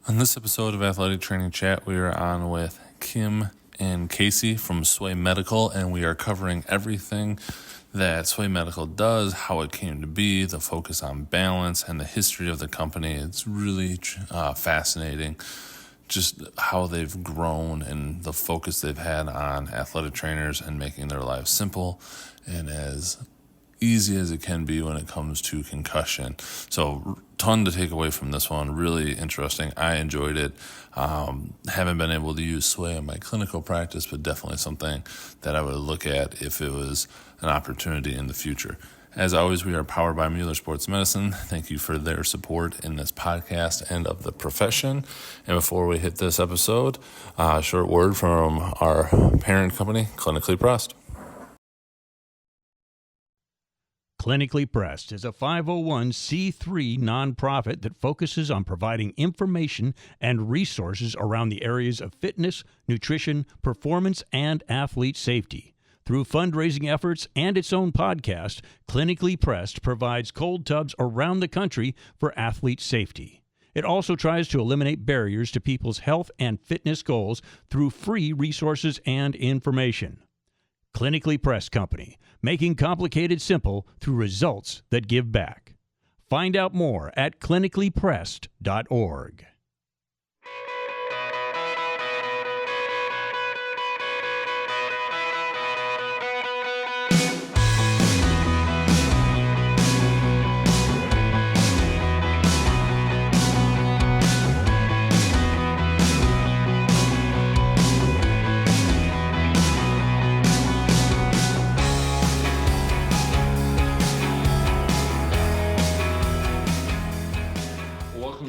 On this episode of Athletic Training Chat, we are on with Kim and Casey from SWAY Medical, and we are covering everything that SWAY Medical does, how it came to be, the focus on balance, and the history of the company. It's really fascinating just how they've grown and the focus they've had on athletic trainers and making their lives simple and as easy as it can be when it comes to concussion. So ton to take away from this one. Really interesting. I enjoyed it. Haven't been able to use SWAY in my clinical practice, but definitely something that I would look at if it was an opportunity in the future. As always, we are powered by Mueller Sports Medicine. Thank you for their support in this podcast and of the profession. And before we hit this episode, a short word from our parent company, Clinically Pressed. Clinically Pressed is a 501c3 nonprofit that focuses on providing information and resources around the areas of fitness, nutrition, performance, and athlete safety. Through fundraising efforts and its own podcast, Clinically Pressed provides cold tubs around the country for athlete safety. It also tries to eliminate barriers to people's health and fitness goals through free resources and information. Clinically Pressed Company, making complicated simple through results that give back. Find out more at clinicallypressed.org.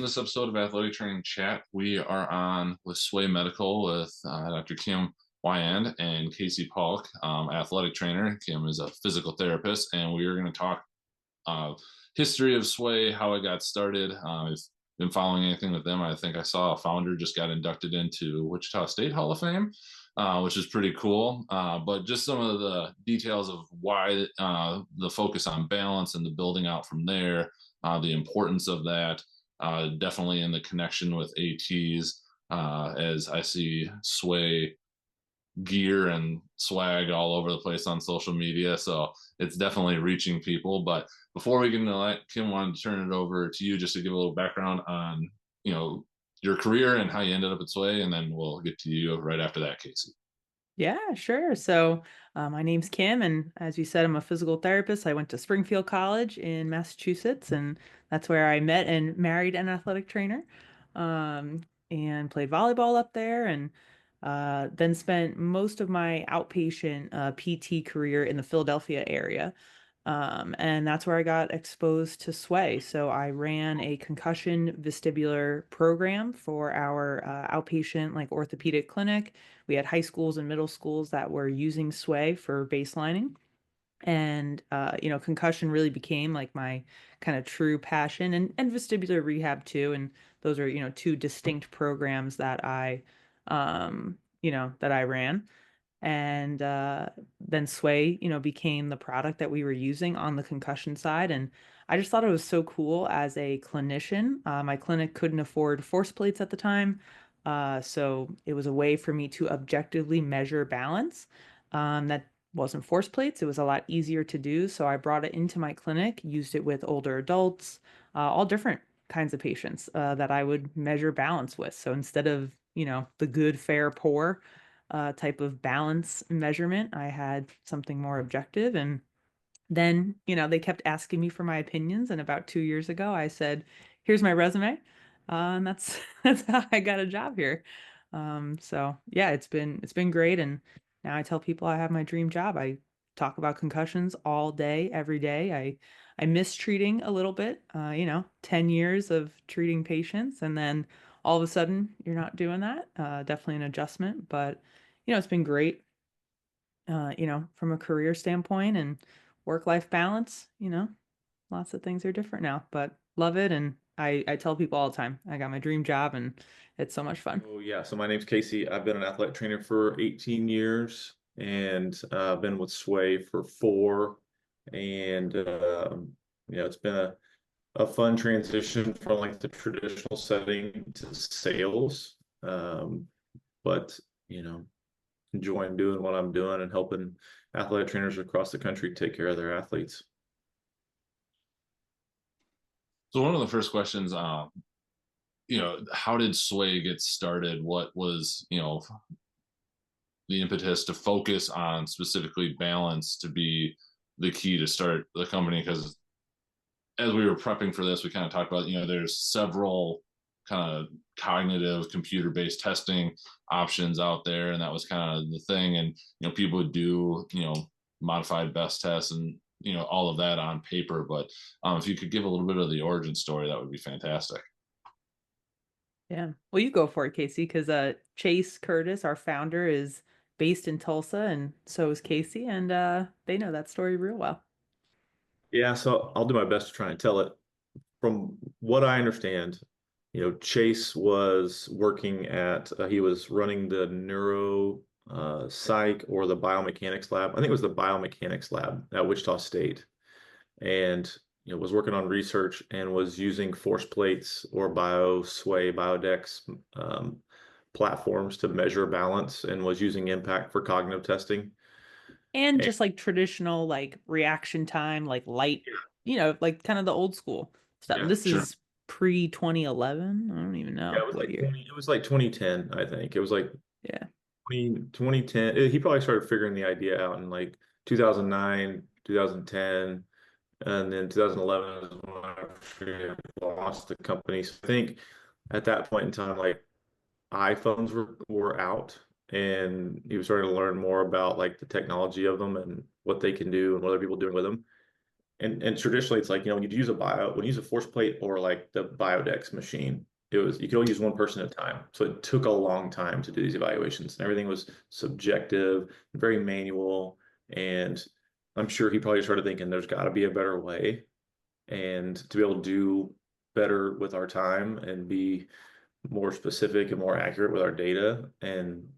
This episode of Athletic Training Chat, we are on with SWAY Medical with Dr. Kim Wyand and Casey Paulk, athletic trainer. Kim is a physical therapist, and we are going to talk history of SWAY, how it got started. I've been following anything with them. I think I saw a founder just got inducted into Wichita State Hall of Fame, which is pretty cool. But just some of the details of why the focus on balance and the building out from there, the importance of that. Definitely in the connection with ATs, as I see SWAY gear and swag all over the place on social media. So it's definitely reaching people. But before we get into that, Kim, wanted to turn it over to you just to give a little background on, your career and how you ended up at SWAY, and then we'll get to you right after that, Casey. Yeah, sure. So my name's Kim, and as you said, I'm a physical therapist. I went to Springfield College in Massachusetts, and that's where I met and married an athletic trainer, and played volleyball up there, and then spent most of my outpatient PT career in the Philadelphia area. And that's where I got exposed to SWAY. So I ran a concussion vestibular program for our outpatient orthopedic clinic. We had high schools and middle schools that were using SWAY for baselining. And concussion really became like my kind of true passion, and vestibular rehab too. And those are, two distinct programs that I ran. And then SWAY, became the product that we were using on the concussion side. And I just thought it was so cool as a clinician. My clinic couldn't afford force plates at the time. So it was a way for me to objectively measure balance. That wasn't force plates. It was a lot easier to do. So I brought it into my clinic, used it with older adults, all different kinds of patients that I would measure balance with. So instead of, the good, fair, poor type of balance measurement, I had something more objective. And then, they kept asking me for my opinions. And about 2 years ago, I said, here's my resume. And that's that's how I got a job here. So yeah, it's been great. And now I tell people I have my dream job. I talk about concussions all day, every day. I miss treating a little bit, 10 years of treating patients, and then all of a sudden you're not doing that. Definitely an adjustment, but it's been great, from a career standpoint and work-life balance. Lots of things are different now, but love it. And I tell people all the time, I got my dream job, and it's so much fun. Oh yeah, so my name's Casey. I've been an athletic trainer for 18 years, and I've been with SWAY for 4. And it's been a fun transition from like the traditional setting to sales. But you know, enjoying doing what I'm doing and helping athletic trainers across the country take care of their athletes. So one of the first questions, how did Sway get started? What was, the impetus to focus on specifically balance to be the key to start the company? Because as we were prepping for this, we kind of talked about, there's several kind of cognitive computer-based testing options out there. And that was kind of the thing. And, people would do, modified best tests and, all of that on paper. But if you could give a little bit of the origin story, that would be fantastic. Yeah. Well, you go for it, Casey, because Chase Curtis, our founder, is based in Tulsa, and so is Casey, and they know that story real well. Yeah, so I'll do my best to try and tell it. From what I understand, Chase was working at, he was running the neuro psych or the biomechanics lab. I think it was the biomechanics lab at Wichita State. And, was working on research and was using force plates or Paulk-SWAY, Biodex platforms to measure balance and was using impact for cognitive testing. And And just like traditional, like reaction time, like light, like kind of the old school stuff. yeah, This Sure. is pre 2011. I don't even yeah, know what year. it was like 2010, I think. It was like Yeah. 2010. He probably started figuring the idea out in like 2009, 2010, and then 2011 is when I actually launched the company. So I think at that point in time, like iPhones were out, and he was starting to learn more about like the technology of them and what they can do and what other people are doing with them. And traditionally, it's like, when you use when you use a force plate or like the Biodex machine, you could only use one person at a time. So it took a long time to do these evaluations, and everything was subjective, very manual. And I'm sure he probably started thinking there's got to be a better way, and to be able to do better with our time and be more specific and more accurate with our data. And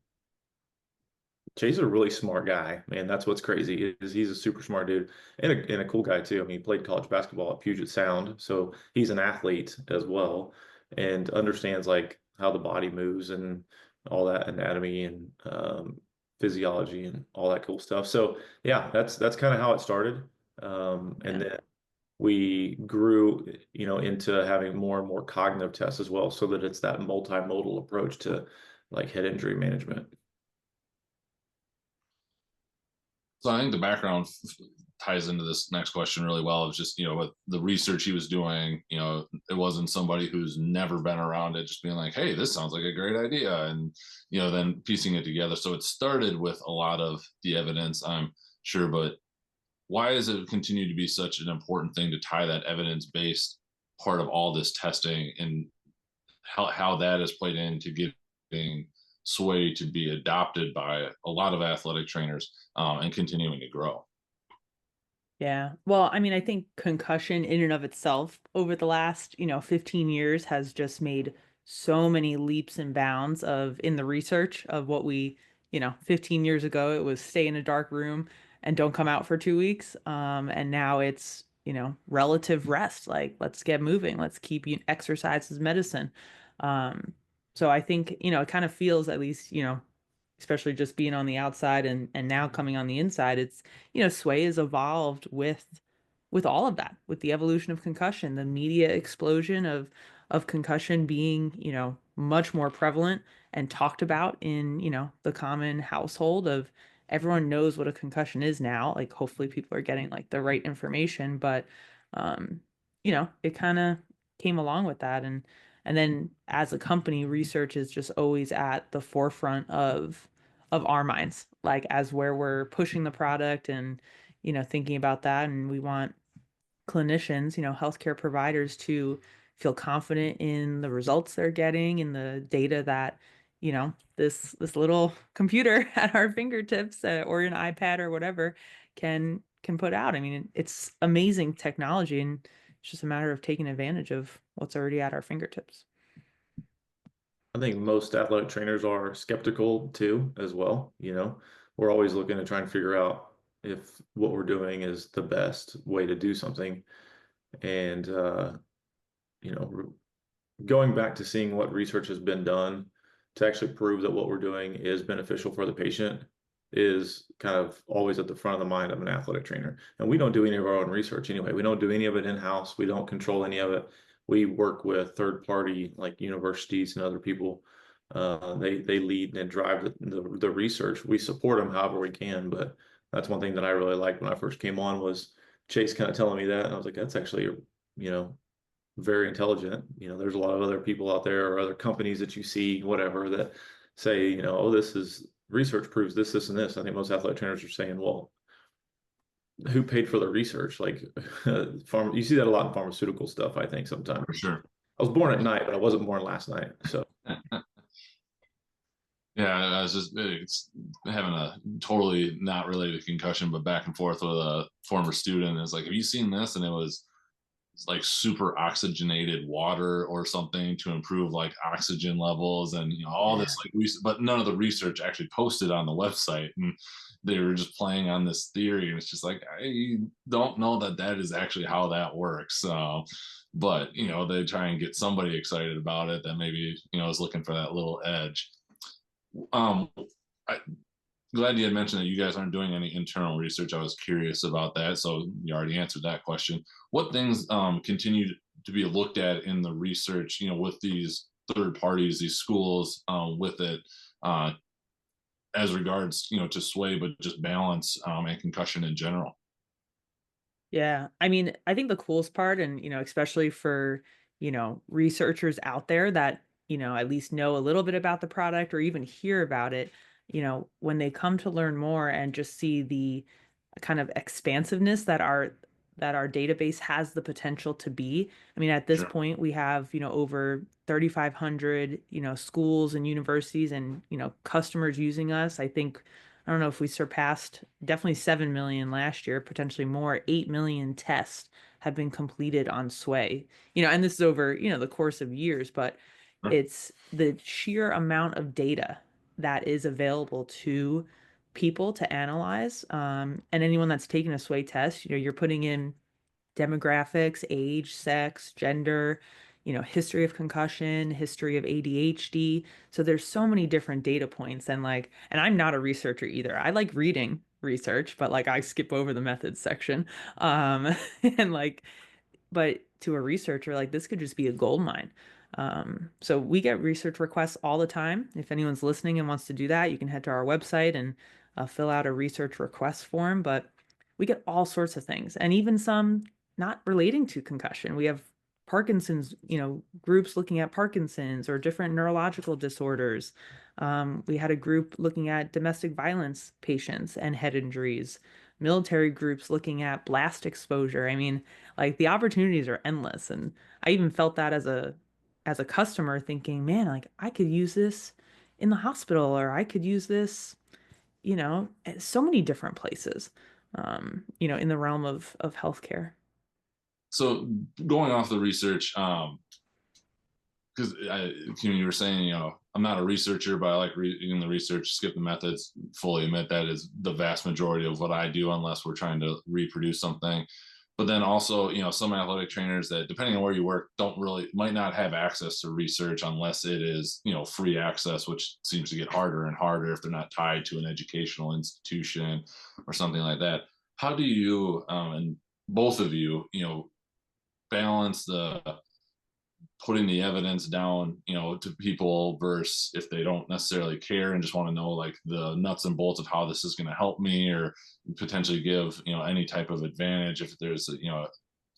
Jay's a really smart guy, man. That's what's crazy is he's a super smart dude and a cool guy too. I mean, he played college basketball at Puget Sound, so he's an athlete as well and understands like how the body moves and all that anatomy and physiology and all that cool stuff. So yeah, that's kind of how it started. And Yeah. then we grew, into having more and more cognitive tests as well, so that it's that multimodal approach to like head injury management. So I think the background ties into this next question really well. Of just, with the research he was doing, it wasn't somebody who's never been around it just being like, hey, this sounds like a great idea, and then piecing it together. So it started with a lot of the evidence, I'm sure. But why does it continue to be such an important thing to tie that evidence-based part of all this testing, and how that has played into getting Sway to be adopted by a lot of athletic trainers, and continuing to grow? Yeah. Well, I mean, I think concussion in and of itself over the last, 15 years has just made so many leaps and bounds of in the research of what 15 years ago it was stay in a dark room and don't come out for 2 weeks. And now it's, relative rest. Like, let's get moving. Let's keep exercise as medicine. Um, so I think, it kind of feels at least, especially just being on the outside and now coming on the inside, it's, Sway has evolved with all of that, with the evolution of concussion, the media explosion of concussion being, much more prevalent and talked about in, the common household of everyone knows what a concussion is now. Like, hopefully people are getting like the right information, but um, it kind of came along with that. And then as a company, research is just always at the forefront of our minds, like as where we're pushing the product and, thinking about that. And we want clinicians, healthcare providers to feel confident in the results they're getting, in the data that, this little computer at our fingertips, or an iPad or whatever can put out. I mean, it's amazing technology, and it's just a matter of taking advantage of what's already at our fingertips. I think most athletic trainers are skeptical too, as well. We're always looking to try and figure out if what we're doing is the best way to do something. And, you know, going back to seeing what research has been done to actually prove that what we're doing is beneficial for the patient is kind of always at the front of the mind of an athletic trainer. And we don't do any of our own research anyway. We don't do any of it in-house. We don't control any of it. We work with third party like universities and other people. They lead and drive the research. We support them however we can, but that's one thing that I really liked when I first came on was Chase kind of telling me that, and I was like, that's actually, you know, very intelligent. You know, there's a lot of other people out there or other companies that you see, whatever, that say, you know, oh, this is research proves this, this, and this. I think most athletic trainers are saying, well, who paid for the research? Like, you see that a lot in pharmaceutical stuff, I think, sometimes. For sure. I was born at night, but I wasn't born last night. So, yeah, I was just having a totally not related concussion, but back and forth with a former student. It's like, have you seen this? And it was like super oxygenated water or something to improve like oxygen levels and all this like but none of the research actually posted on the website, and they were just playing on this theory, and it's just like I don't know that that is actually how that works. But they try and get somebody excited about it that maybe is looking for that little edge. I glad you had mentioned that you guys aren't doing any internal research. I was curious about that, so you already answered that question. What things continue to be looked at in the research, with these third parties, these schools, with it, as regards, to sway, but just balance and concussion in general? Yeah. I mean, I think the coolest part and, especially for, researchers out there that, at least know a little bit about the product or even hear about it, when they come to learn more and just see the kind of expansiveness that our database has the potential to be. I mean, at this Sure. point, we have, over 3,500, schools and universities and, customers using us. I don't know if we surpassed definitely 7 million last year, potentially more. 8 million tests have been completed on Sway. And this is over, the course of years, but Sure. it's the sheer amount of data that is available to people to analyze. And anyone that's taken a Sway test, you're putting in demographics, age, sex, gender, history of concussion, history of ADHD. So there's so many different data points and I'm not a researcher either. I like reading research, but I skip over the methods section. Um and but to a researcher, this could just be a gold mine. So we get research requests all the time. If anyone's listening and wants to do that, you can head to our website and fill out a research request form. But we get all sorts of things, and even some not relating to concussion. We have Parkinson's, groups looking at Parkinson's or different neurological disorders. We had a group looking at domestic violence patients and head injuries, military groups looking at blast exposure. I mean, the opportunities are endless. And I even felt that as a customer thinking, man, I could use this in the hospital or I could use this, at so many different places, in the realm of healthcare. So going off the research, because you were saying, I'm not a researcher, but I like reading the research, skip the methods, fully admit that is the vast majority of what I do, unless we're trying to reproduce something. But then also, some athletic trainers that, depending on where you work, might not have access to research unless it is, free access, which seems to get harder and harder if they're not tied to an educational institution or something like that. How do you, and both of you, balance the putting the evidence down, to people versus if they don't necessarily care and just want to know like the nuts and bolts of how this is going to help me or potentially give, any type of advantage if there's,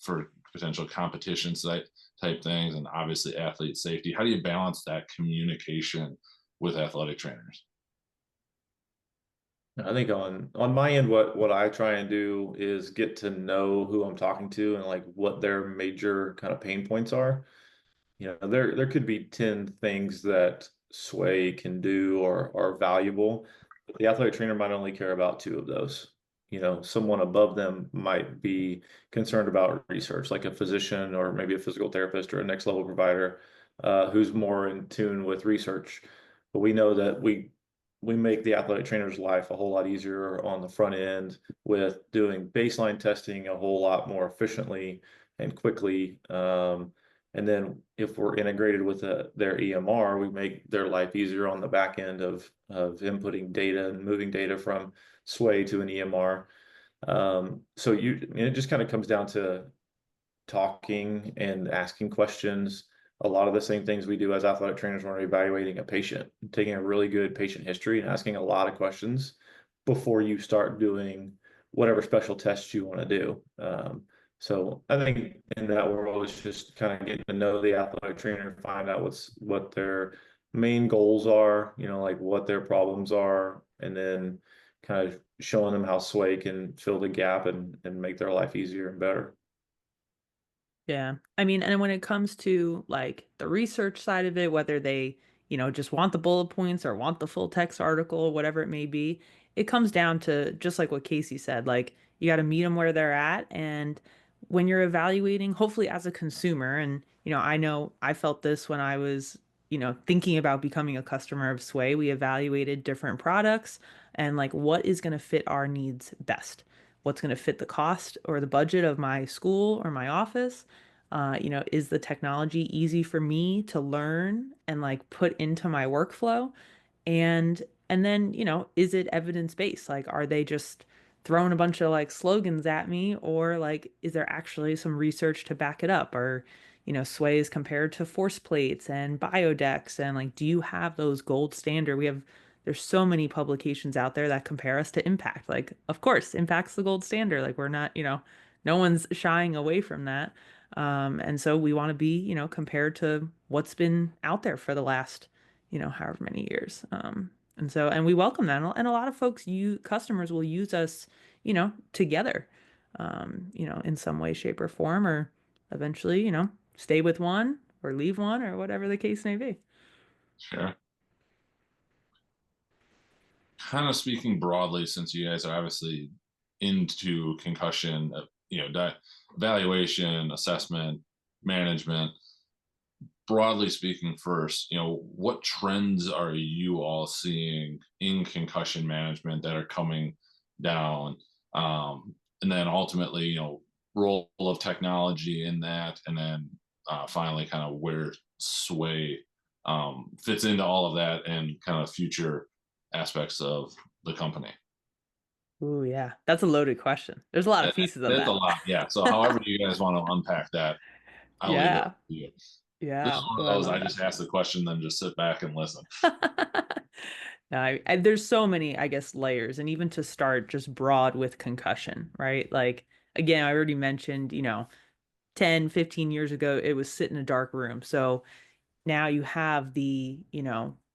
for potential competitions type things, and obviously athlete safety. How do you balance that communication with athletic trainers? I think on my end, what I try and do is get to know who I'm talking to and like what their major kind of pain points are. There could be 10 things that Sway can do or are valuable, but the athletic trainer might only care about two of those. Someone above them might be concerned about research, like a physician or maybe a physical therapist or a next level provider, who's more in tune with research. But we know that we make the athletic trainer's life a whole lot easier on the front end with doing baseline testing a whole lot more efficiently and quickly. And then if we're integrated with their EMR, we make their life easier on the back end of inputting data and moving data from SWAY to an EMR. So it just kind of comes down to talking and asking questions. A lot of the same things we do as athletic trainers when we're evaluating a patient, taking a really good patient history and asking a lot of questions before you start doing whatever special tests you want to do. So I think in that world, it's just kind of getting to know the athletic trainer, find out what their main goals are, like what their problems are, and then kind of showing them how SWAY can fill the gap and make their life easier and better. Yeah. I mean, and when it comes to like the research side of it, whether they, just want the bullet points or want the full text article, whatever it may be, it comes down to just like what Casey said, like you got to meet them where they're at. And when you're evaluating, hopefully as a consumer, and, I know I felt this when I was, thinking about becoming a customer of SWAY, we evaluated different products and like what is going to fit our needs best, what's going to fit the cost or the budget of my school or my office. Is the technology easy for me to learn and like put into my workflow? And then, is it evidence-based? Like, are they just throwing a bunch of like slogans at me, or like, is there actually some research to back it up? Or, SWAY is compared to force plates and biodex, and like, do you have those gold standard? There's so many publications out there that compare us to impact. Like, of course, impact's the gold standard. Like, we're not, no one's shying away from that. And so we want to be, compared to what's been out there for the last, however many years. And we welcome that. And a lot of folks, customers will use us, together, in some way, shape, or form, or eventually, stay with one or leave one or whatever the case may be. Sure. Kind of speaking broadly, since you guys are obviously into concussion, evaluation, assessment, management, broadly speaking first, what trends are you all seeing in concussion management that are coming down? And then ultimately, role of technology in that, and then finally kind of where SWAY fits into all of that and kind of future aspects of the company. Ooh, yeah. That's a loaded question. There's a lot of pieces of That's a that. lot, yeah. So however you guys want to unpack that, I'll leave it up Yeah. to you. This is Yeah. one Oh, of I those love I just ask the question, then just sit back and listen. that. No, there's so many, I guess, layers. And even to start just broad with concussion, right? Like, again, I already mentioned, 10, 15 years ago, it was sit in a dark room. So now you have the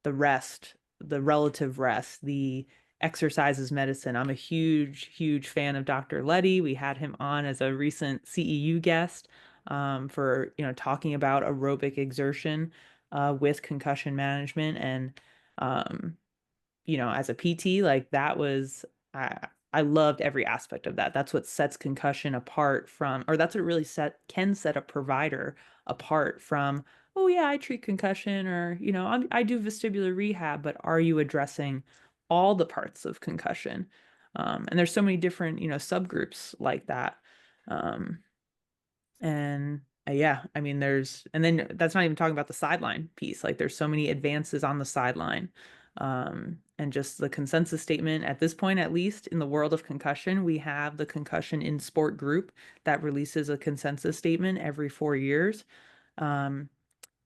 rest, the relative rest, the exercises medicine. I'm a huge, huge fan of Dr. Letty. We had him on as a recent CEU guest for, talking about aerobic exertion with concussion management. And, um, as a PT, like that was, I loved every aspect of that. That's what sets concussion apart from, or that's what really can set a provider apart from, oh yeah, I treat concussion, or, I do vestibular rehab, but are you addressing all the parts of concussion? And there's so many different, subgroups like that. Um, and yeah, I mean, and then that's not even talking about the sideline piece. Like there's so many advances on the sideline. And just the consensus statement at this point, at least in the world of concussion, we have the Concussion in Sport group that releases a consensus statement every 4 years. Um,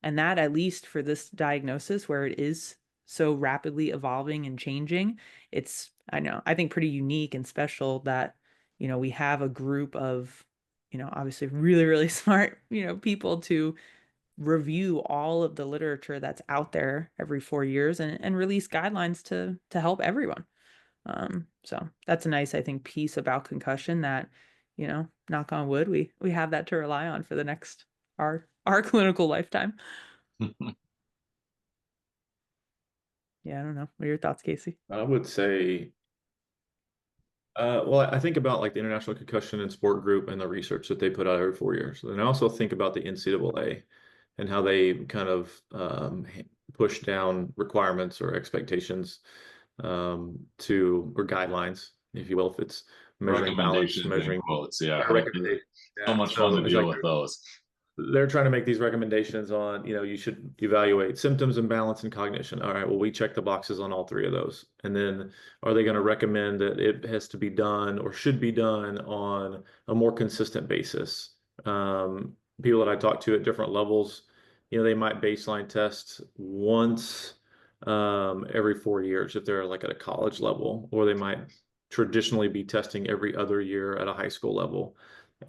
and that, at least for this diagnosis where it is so rapidly evolving and changing, I think pretty unique and special that, we have a group of, obviously really, really smart, people to review all of the literature that's out there every 4 years and release guidelines to help everyone. So that's a nice, I think, piece about concussion that, knock on wood, we have that to rely on for the next our clinical lifetime. Yeah, I don't know. What are your thoughts, Casey? I would say, well, I think about like the International Concussion and Sport Group and the research that they put out every 4 years. And I also think about the NCAA and how they kind of push down requirements or expectations or guidelines, if you will, if it's measuring balance, Recommendations in measuring quotes. Yeah. recommendation. So Yeah. much fun So to it's deal like with those. they're trying to make these recommendations on, you should evaluate symptoms and balance and cognition. All right, well, we check the boxes on all three of those. And then are they going to recommend that it has to be done or should be done on a more consistent basis? People that I talk to at different levels, they might baseline test once every 4 years if they're like at a college level, or they might traditionally be testing every other year at a high school level.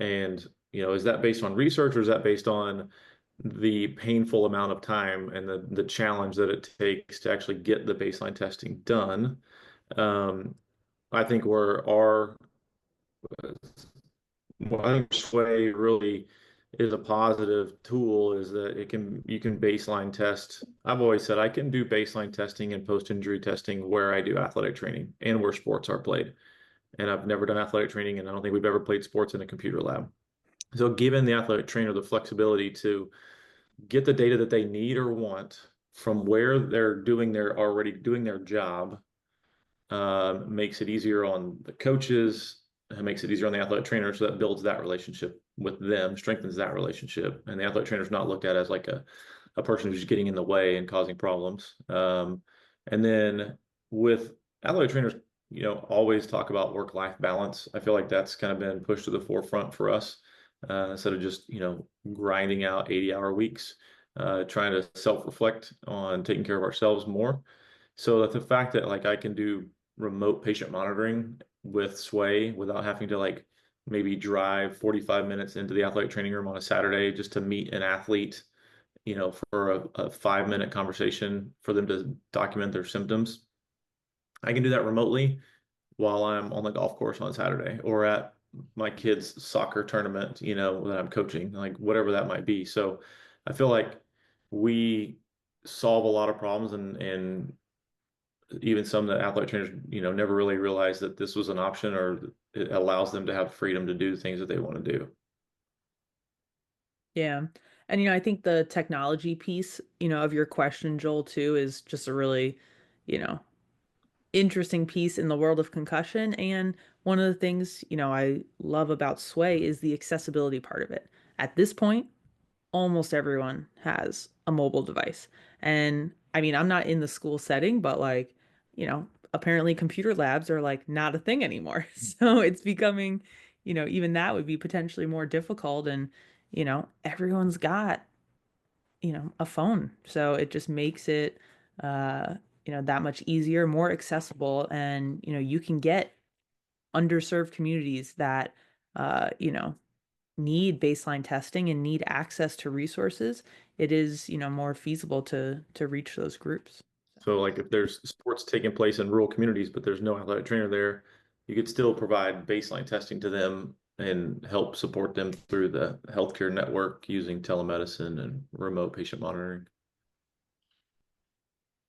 And is that based on research or is that based on the painful amount of time and the challenge that it takes to actually get the baseline testing done? I think I think Sway really is a positive tool is that you can baseline test. I've always said I can do baseline testing and post-injury testing where I do athletic training and where sports are played. And I've never done athletic training, and I don't think we've ever played sports in a computer lab. So giving the athletic trainer the flexibility to get the data that they need or want from where they're already doing their job, makes it easier on the coaches. It makes it easier on the athletic trainer, so that builds that relationship with them, strengthens that relationship, and the athletic trainer is not looked at as like a person who's getting in the way and causing problems. And then with athletic trainers, always talk about work-life balance. I feel like that's kind of been pushed to the forefront for us, instead of just grinding out 80-hour weeks, trying to self-reflect on taking care of ourselves more. So that the fact that like I can do remote patient monitoring with Sway without having to like maybe drive 45 minutes into the athletic training room on a Saturday just to meet an athlete, for a 5-minute conversation for them to document their symptoms. I can do that remotely while I'm on the golf course on Saturday or at my kids' soccer tournament, that I'm coaching, like whatever that might be. So I feel like we solve a lot of problems, and even some that athletic trainers, never really realized that this was an option, or it allows them to have freedom to do things that they want to do. Yeah. And, I think the technology piece, of your question, Joel, too, is just a really, you know, interesting piece in the world of concussion. And one of the things, I love about Sway is the accessibility part of it. At this point, almost everyone has a mobile device. And I mean, I'm not in the school setting, but like, apparently computer labs are like not a thing anymore. So it's becoming, even that would be potentially more difficult. And, everyone's got, a phone. So it just makes it, uh, that much easier, more accessible. And, you can get underserved communities that, need baseline testing and need access to resources. It is, more feasible to reach those groups. So like if there's sports taking place in rural communities, but there's no athletic trainer there, you could still provide baseline testing to them and help support them through the healthcare network using telemedicine and remote patient monitoring.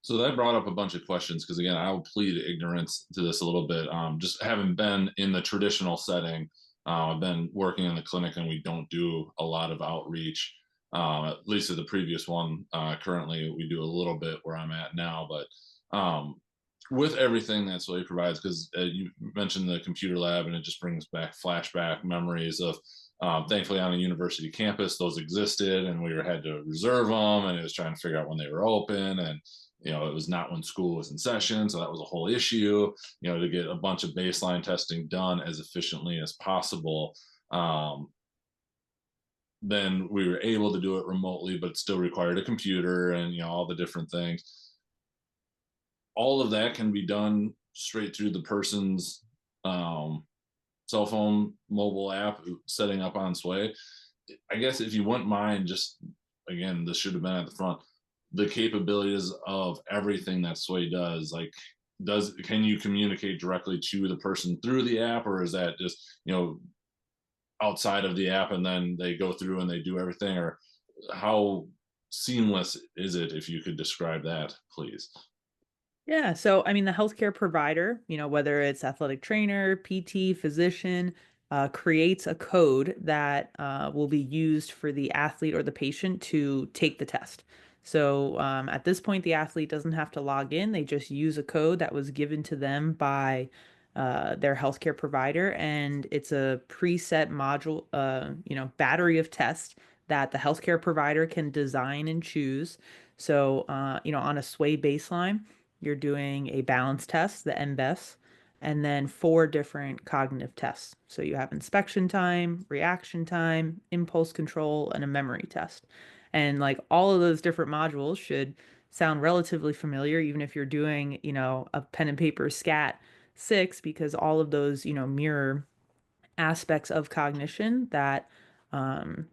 So that brought up a bunch of questions because again, I'll plead ignorance to this a little bit. Just having been in the traditional setting, I've been working in the clinic, and we don't do a lot of outreach. At least at the previous one. Currently, we do a little bit where I'm at now, but with everything that Sway provides, because you mentioned the computer lab, and it just brings back flashback memories of. Thankfully, on a university campus, those existed, and we had to reserve them, and it was trying to figure out when they were open, and it was not when school was in session, so that was a whole issue. To get a bunch of baseline testing done as efficiently as possible. Then we were able to do it remotely, but it still required a computer and all the different things. All of that can be done straight through the person's cell phone mobile app setting up on Sway. I guess if you wouldn't mind, just again, this should have been at the front, the capabilities of everything that Sway does. Like, can you communicate directly to the person through the app, or is that just outside of the app and then they go through and they do everything? Or how seamless is it, if you could describe that, please? Yeah. So, I mean, the healthcare provider, whether it's athletic trainer, PT, physician, creates a code that will be used for the athlete or the patient to take the test. So, at this point, the athlete doesn't have to log in. They just use a code that was given to them by their healthcare provider, and it's a preset module, battery of tests that the healthcare provider can design and choose. So, on a SWAY baseline, you're doing a balance test, the MBES, and then four different cognitive tests. So you have inspection time, reaction time, impulse control, and a memory test. And like all of those different modules should sound relatively familiar, even if you're doing, a pen and paper scat six, because all of those, mirror aspects of cognition that, um,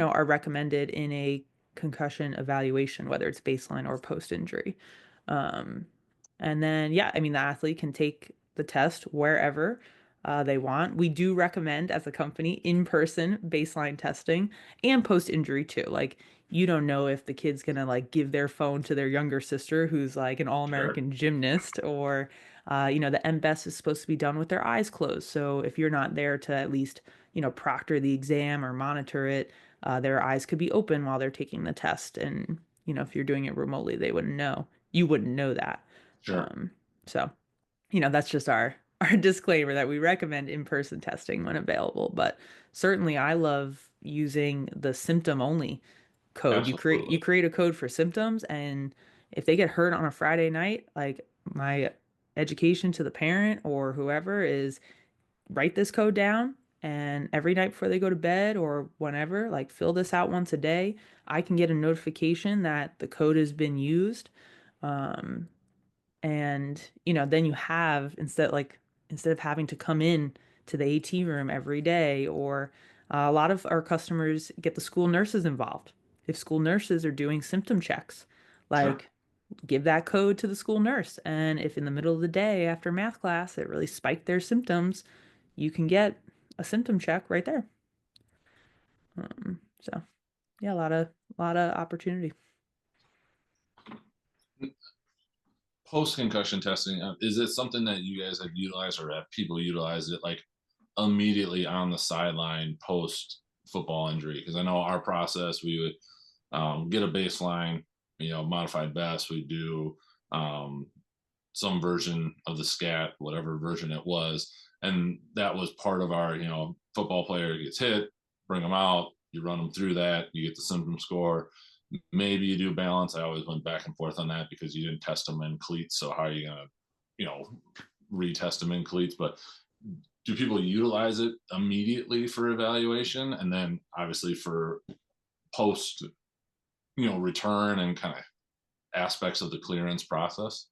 are recommended in a concussion evaluation, whether it's baseline or post injury. Um, and then, yeah, I mean, the athlete can take the test wherever they want. We do recommend, as a company, in-person baseline testing and post-injury too. Like, you don't know if the kid's gonna like give their phone to their younger sister who's like an Sure. all-American gymnast, or the MBES is supposed to be done with their eyes closed. So if you're not there to at least, proctor the exam or monitor it, their eyes could be open while they're taking the test. And, if you're doing it remotely, they wouldn't know. You wouldn't know that. Sure. Um, so, that's just our our disclaimer that we recommend in-person testing when available. But certainly, I love using the symptom only code. You Absolutely. create a code for symptoms, and if they get hurt on a Friday night, like, my education to the parent or whoever is, write this code down, and every night before they go to bed or whenever, like, fill this out once a day. I can get a notification that the code has been used. Um, and then you have, instead of having to come in to the AT room every day, or a lot of our customers get the school nurses involved. If school nurses are doing symptom checks, Sure. like, give that code to the school nurse, and if in the middle of the day after math class it really spiked their symptoms, you can get a symptom check right there. So yeah, a lot of opportunity. Post concussion testing, is it something that you guys have utilized, or have people utilize it like immediately on the sideline post football injury? Because I know our process, we would get a baseline, modified best. We do some version of the scat, whatever version it was, and that was part of our, football player gets hit, bring them out, you run them through that, you get the symptom score. Maybe you do balance. I always went back and forth on that because you didn't test them in cleats. So how are you gonna, retest them in cleats? But do people utilize it immediately for evaluation, and then obviously for post, return and kind of aspects of the clearance process?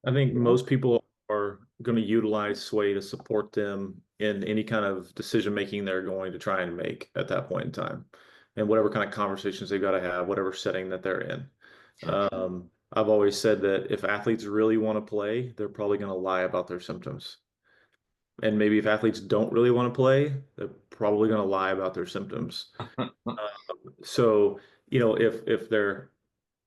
I think most people are going to utilize Sway to support them in any kind of decision making they're going to try and make at that point in time, and whatever kind of conversations they've got to have, whatever setting that they're in. Sure. I've always said that if athletes really want to play, they're probably going to lie about their symptoms. And maybe if athletes don't really want to play, they're probably going to lie about their symptoms. So, if they're,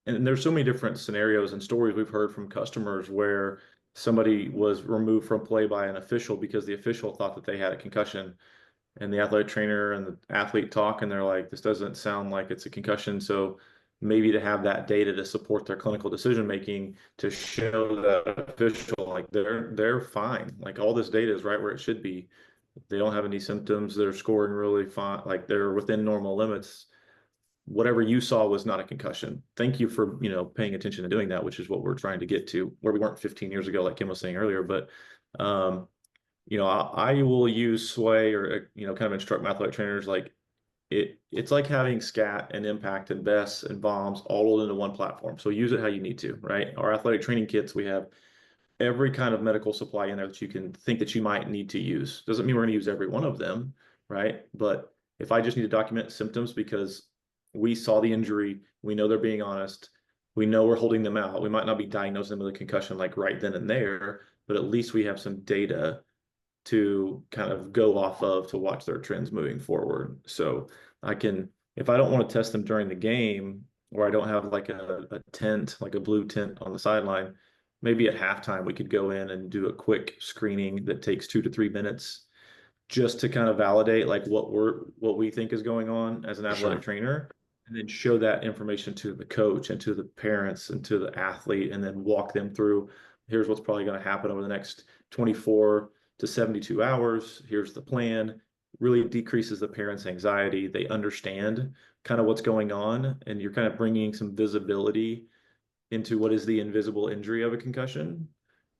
and there's so many different scenarios and stories we've heard from customers where somebody was removed from play by an official because the official thought that they had a concussion, and the athletic trainer and the athlete talk, and they're like, this doesn't sound like it's a concussion. So maybe to have that data to support their clinical decision making, to show that official like they're fine, like all this data is right where it should be, they don't have any symptoms, they're scoring really fine, like they're within normal limits, whatever you saw was not a concussion. Thank you for, paying attention to doing that, which is what we're trying to get to, where we weren't 15 years ago, like Kim was saying earlier. But I will use Sway, or kind of instruct my athletic trainers, like it's like having scat and impact and BESS and bombs all rolled into one platform. So use it how you need to, right? Our athletic training kits, we have every kind of medical supply in there that you can think that you might need to use. Doesn't mean we're going to use every one of them, right? But if I just need to document symptoms because we saw the injury, we know they're being honest, we know we're holding them out, we might not be diagnosing them with a concussion like right then and there, but at least we have some data to kind of go off of to watch their trends moving forward. So I can, if I don't want to test them during the game, or I don't have like a tent, like a blue tent on the sideline, maybe at halftime we could go in and do a quick screening that takes 2 to 3 minutes, just to kind of validate like what we think is going on as an athletic Sure. trainer, and then show that information to the coach and to the parents and to the athlete, and then walk them through Here's what's probably going to happen over the next 24 to 72 hours. Here's the plan. Really decreases the parents' anxiety. They understand kind of what's going on, and you're kind of bringing some visibility into what is the invisible injury of a concussion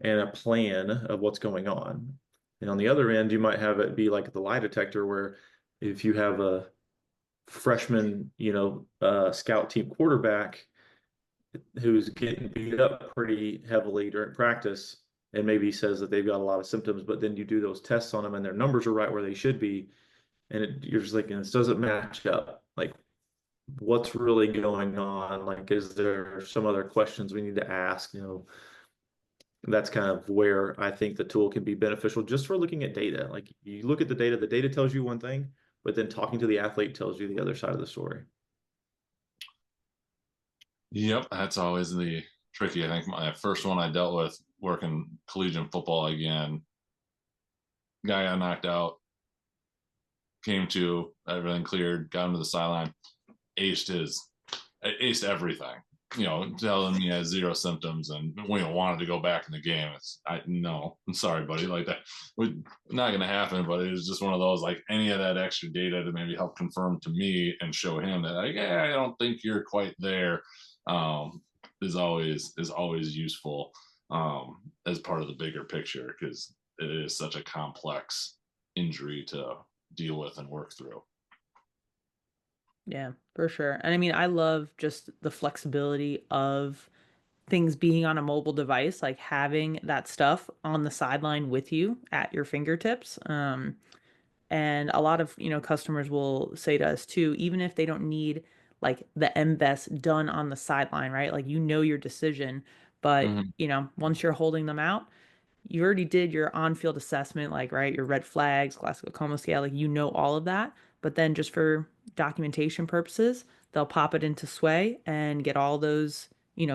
and a plan of what's going on. And on the other end, you might have it be like the lie detector, where if you have a freshman, scout team quarterback who's getting beat up pretty heavily during practice and maybe says that they've got a lot of symptoms, but then you do those tests on them and their numbers are right where they should be. And you're just like, this doesn't match up. Like, what's really going on? Like, is there some other questions we need to ask? That's kind of where I think the tool can be beneficial just for looking at data. Like, you look at the data tells you one thing, but then talking to the athlete tells you the other side of the story. Yep, that's always the tricky. I think my first one I dealt with working collegiate football again, guy got knocked out, came to, everything cleared, got him to the sideline, aced everything. Telling me he has zero symptoms and we wanted to go back in the game. No, I'm sorry, buddy. Like that, not going to happen. But it was just one of those, like, any of that extra data to maybe help confirm to me and show him that, like, yeah, I don't think you're quite there. Is always useful as part of the bigger picture, because it is such a complex injury to deal with and work through. Yeah, for sure. And I mean, I love just the flexibility of things being on a mobile device, like having that stuff on the sideline with you at your fingertips. And a lot of, customers will say to us too, even if they don't need like the MVES done on the sideline, right? Like, your decision, but Mhm. once you're holding them out, you already did your on-field assessment, like, right, your red flags, classical coma scale, like, all of that. But then just for documentation purposes, they'll pop it into Sway and get all those,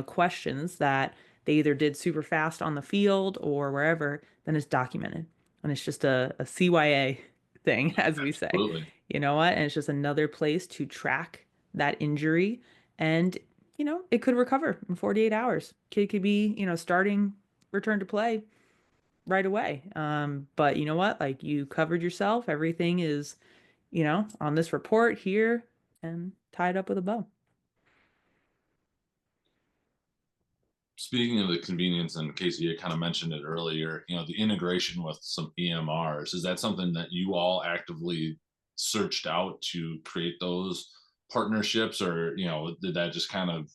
questions that they either did super fast on the field or wherever, then it's documented. And it's just a CYA thing, as we say. Absolutely. You know what? And it's just another place to track that injury. And, it could recover in 48 hours. Kid could be, starting return to play right away. But you know what? Like, you covered yourself. Everything is, on this report here and tied up with a bow. Speaking of the convenience, and Casey, you kind of mentioned it earlier, the integration with some EMRs, is that something that you all actively searched out to create those partnerships, or, did that just kind of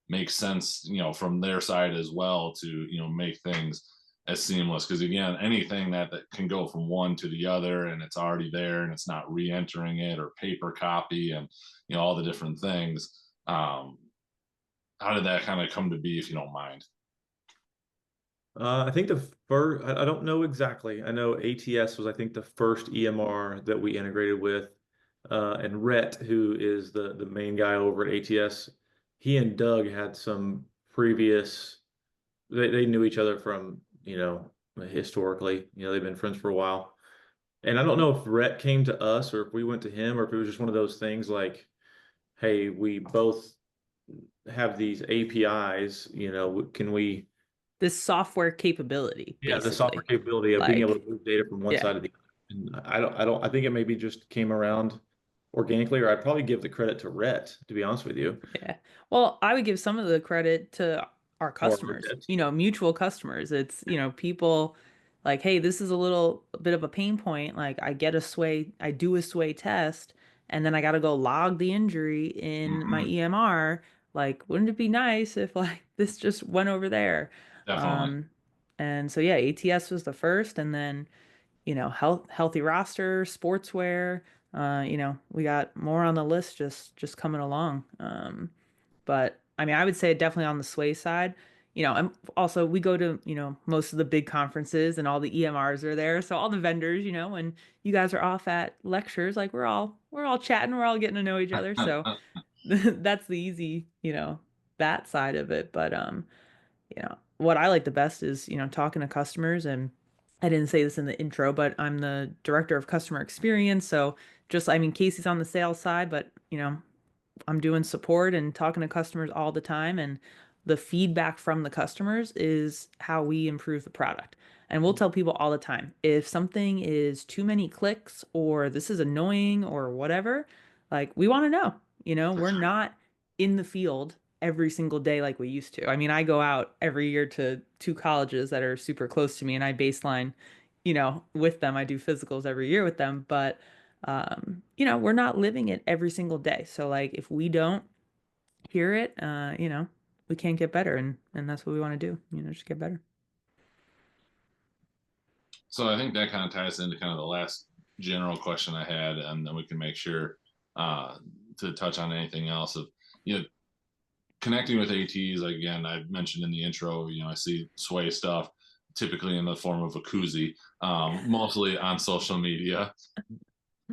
make sense, from their side as well to, make things as seamless? Because again, anything that can go from one to the other and it's already there and it's not re-entering it or paper copy and, all the different things. How did that kind of come to be, if you don't mind? I think the first, I don't know exactly. I know ATS was, I think, the first EMR that we integrated with. And Rhett, who is the main guy over at ATS, he and Doug had some previous, they knew each other from, historically, they've been friends for a while. And I don't know if Rhett came to us or if we went to him, or if it was just one of those things like, hey, we both have these APIs, can we, This software capability, yeah, the software basically. capability of being able Like, to move data from one yeah. side to the other. And I think it maybe just came around organically, or I'd probably give the credit to Rhett, to be honest with you. Yeah. Well, I would give some of the credit to our Or customers, Rhett. mutual customers. It's, people like, hey, this is a bit of a pain point. Like, I do a sway test, and then I got to go log the injury in my Mhm. EMR. Like, wouldn't it be nice if like this just went over there? Definitely. Um, and so yeah, ATS was the first, and then, healthy roster, sportswear. We got more on the list just coming along. But I mean, I would say definitely on the Sway side. And also we go to, most of the big conferences and all the EMRs are there. So all the vendors, when you guys are off at lectures, like, we're all chatting, we're all getting to know each other. So that's the easy, that side of it. But what I like the best is, talking to customers. And I didn't say this in the intro, but I'm the director of customer experience. So just, I mean, Casey's on the sales side, but, I'm doing support and talking to customers all the time. And the feedback from the customers is how we improve the product. And we'll tell people all the time, if something is too many clicks or this is annoying or whatever, like we want to know, we're not in the field every single day like we used to. I mean, I go out every year to two colleges that are super close to me and I baseline, with them. I do physicals every year with them, but we're not living it every single day. So like if we don't hear it, we can't get better and that's what we want to do, just get better. So I think that kind of ties into kind of the last general question I had, and then we can make sure to touch on anything else of, connecting with ATs. Like, again, I mentioned in the intro, I see Sway stuff typically in the form of a koozie, mostly on social media.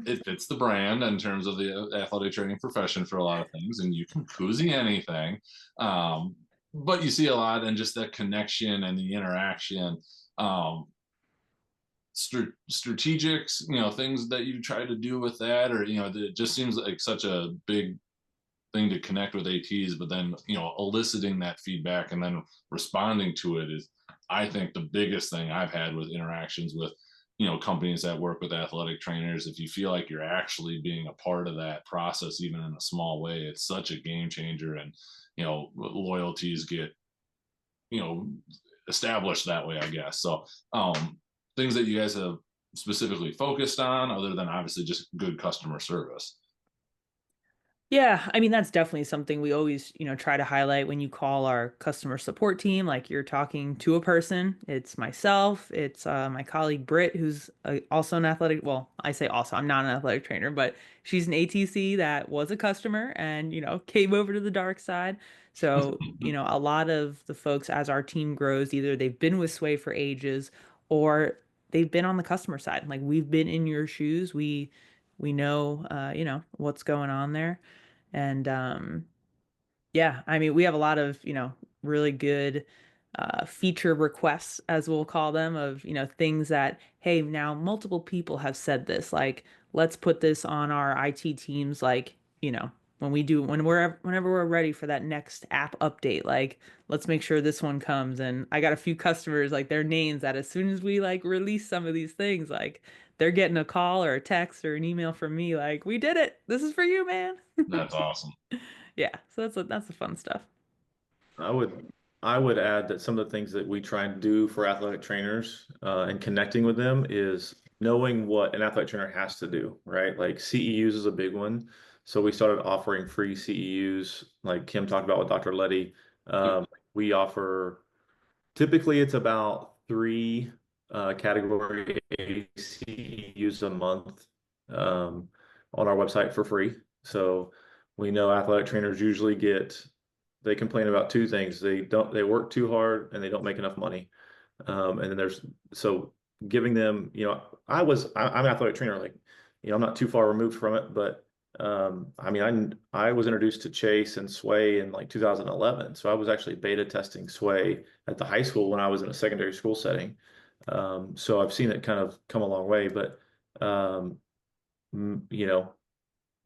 It fits the brand in terms of the athletic training profession for a lot of things, and you can koozie anything. But you see a lot, and just that connection and the interaction, strategics, things that you try to do with that, or it just seems like such a big thing to connect with ATs, but then eliciting that feedback and then responding to it is, I think, the biggest thing I've had with interactions with companies that work with athletic trainers. If you feel like you're actually being a part of that process, even in a small way, it's such a game changer, and loyalties get established that way, I guess. So things that you guys have specifically focused on, other than obviously just good customer service. Yeah, I mean, that's definitely something we always, try to highlight when you call our customer support team. Like you're talking to a person. It's myself, it's my colleague Britt, who's also an athletic. Well, I say also, I'm not an athletic trainer, but she's an ATC that was a customer and, came over to the dark side. So, a lot of the folks as our team grows, either they've been with Sway for ages or they've been on the customer side. Like we've been in your shoes. We know, what's going on there. And yeah, I mean, we have a lot of, really good feature requests, as we'll call them, of, things that, hey, now multiple people have said this, like, let's put this on our IT teams, like, whenever we're ready for that next app update, like, let's make sure this one comes. And I got a few customers, like their names, that as soon as we like release some of these things, like they're getting a call or a text or an email from me, like, we did it. This is for you, man. That's awesome. Yeah, so that's the fun stuff. I would add that some of the things that we try and do for athletic trainers and connecting with them is knowing what an athletic trainer has to do, right? Like CEUs is a big one. So we started offering free CEUs, like Kim talked about with Dr. Letty. We offer, typically it's about 3 category A CEUs a month on our website for free. So we know athletic trainers usually they complain about 2 things. They work too hard and they don't make enough money. And then so giving them, I'm an athletic trainer, like, I'm not too far removed from it, but I mean, I was introduced to Chase and Sway in like 2011. So I was actually beta testing Sway at the high school when I was in a secondary school setting. So I've seen it kind of come a long way, but